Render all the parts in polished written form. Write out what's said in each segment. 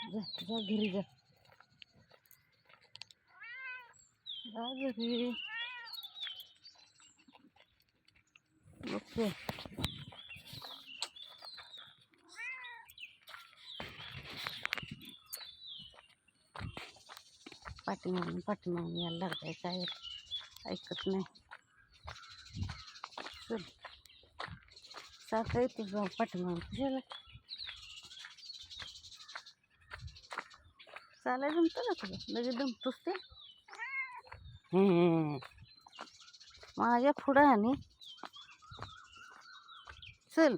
जा जा घरी जा जा घरी ओके पाठीमागून यायला लागलाय काय ऐकत नाही चल सारखं येते जाऊ पाठीमागून कशाला चालायला जमतं ना तुला लगेच जमतोच ते माझ्या पुढं आणि चल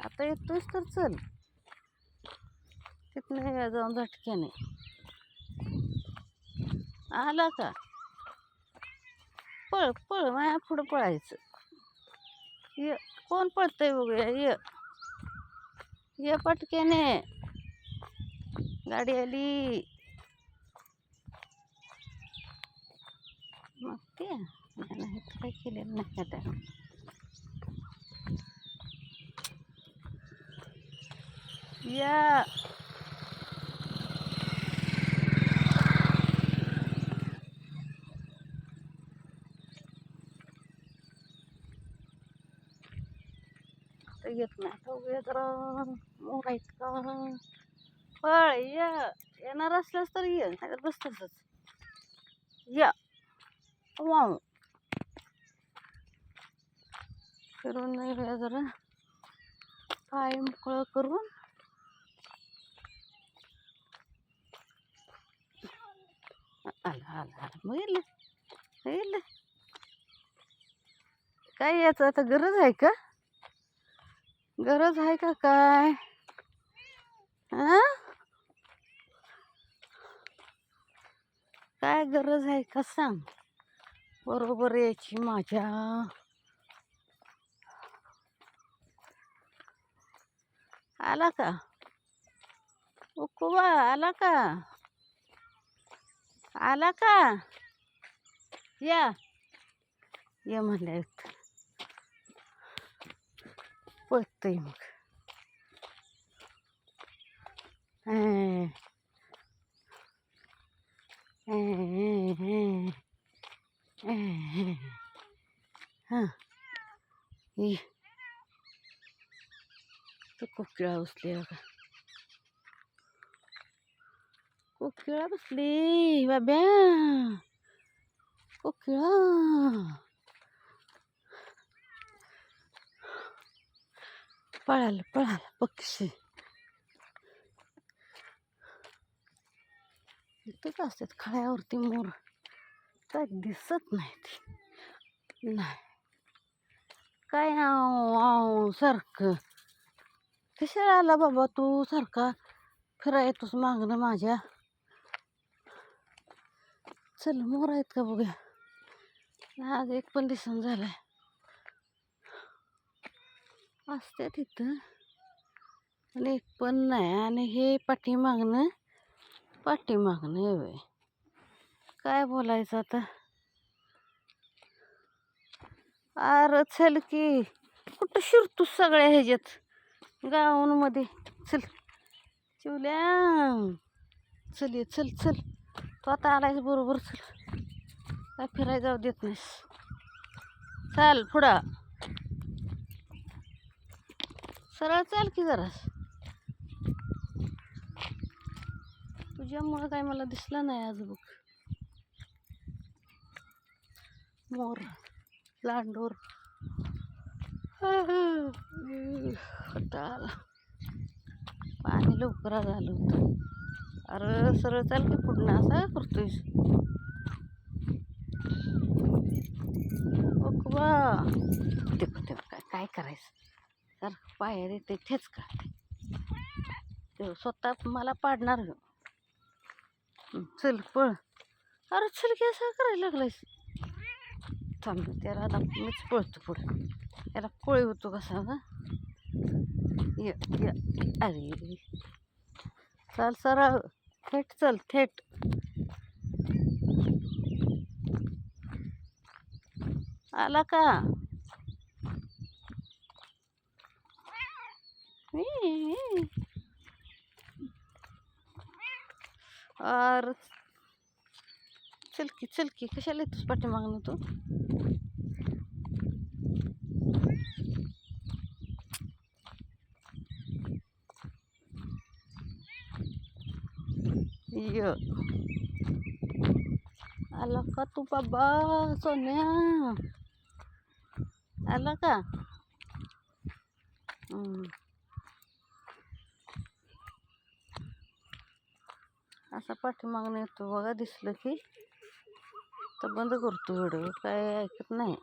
आता येतोयस तर चल तिथनं जाऊन झटक्याने आला का पळ पळ माझ्या पुढं पळायचं ये कोण पळतंय बघूया ये पटक्याने गाडी आली मग ते नाही काय केलेलं नाही आता या येत नाही आता उभे जरा मोर आहेत का पळ येणार असल्यास तर ये नाही तर बस तसंच या वाव फिरून येऊया जरा पाय मोकळं करून आला मग येईल काय याचं आता गरज आहे का गरज आहे का काय काय गरज आहे का सांग बरोबर यायची माझ्या आला का उकुबा आला का या म्हणल्या पळतय मग हां तो कोकिळा बसली बघा कोकिळा बसली बाब्या कोकिळा पळाल पक्षी इथंच असतात खळ्यावरती मोर काय दिसत नाही काय आव सारखं कशाला आला बाबा तू सारखा फिरा येतोस मागणं माझ्या चल मोर आहेत का बघूया आज एक पण दिसून झालाय असते तिथं आणि एक पण नाही आणि हे पाठीमागणं हे काय बोलायचं आता अरे चल की कुठं शिरतूस सगळ्या ह्याच्यात गावांमध्ये चल चिवल्या चल तू आता आलायस बरोबर चल काय फिरायला जाऊ देत नाहीस चाल पुढं सरळ चाल की जरा तुझ्यामुळं काय मला दिसला नाही आज बघ मोर लांडोर पाणी लवकर झालं होतं अरे सरळ चाल की पुढं असं करतोयस बा तेव्हा काय करायचं तर पाया देते ठेच का ते स्वतः मला पाडणार चल पळ अरे चल की असं करायला लागलायस थांब त्याला आता मीच पळतो पुढे याला पोळी होतो कसा ना अरे चल सरळ थेट चल थेट आला का अर चलकी चलकी कशाला येतोस पाठीमागणं तू? य आला का तू बाबा? सोन्या आला का? असा पाठीमागणं येतो बघा, दिसलं की तर बंद करतो व्हिडिओ, काय ऐकत नाही.